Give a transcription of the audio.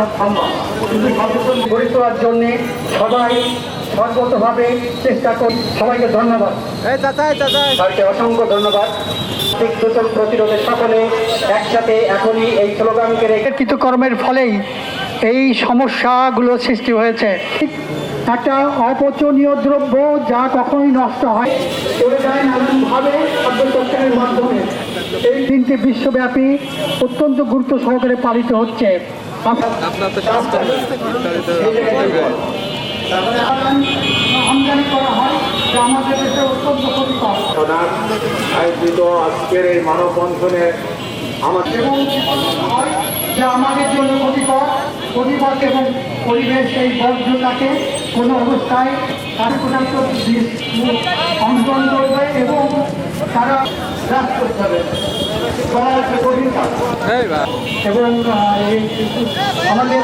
করা সম্ভব, কিন্তু সচেতন গড়ে তোলার জন্য সবাই সর্বতভাবে চেষ্টা করি। সবাইকে ধন্যবাদ, সবাইকে অসংখ্য ধন্যবাদ। দূষণ প্রতিরোধে সকলে একসাথে এখনই এই স্লোগানকে রেখে কৃতকর্মের ফলেই এই সমস্যাগুলো সৃষ্টি হয়েছে। একটা অপচনীয় দ্রব্য যা কখনোই নষ্ট হয় চলে যায় নানানভাবে খাদ্যচক্রের মাধ্যমে। এই দিনটি বিশ্বব্যাপী অত্যন্ত গুরুত্ব সহকারে পালিত হচ্ছে। আমদানি করা হয় যা আমাদের দেশে অত্যন্ত ক্ষতিকর। আয়োজিত আজকের এই মানববন্ধনে যা আমাদের জন্য ক্ষতিকর, পরিবেশ এবং পরিবেশ এই বর্জ্যটাকে কোনো অবস্থায় অন্তরণ করবে এবং তারা হ্রাস করতে হবে এবং আমাদের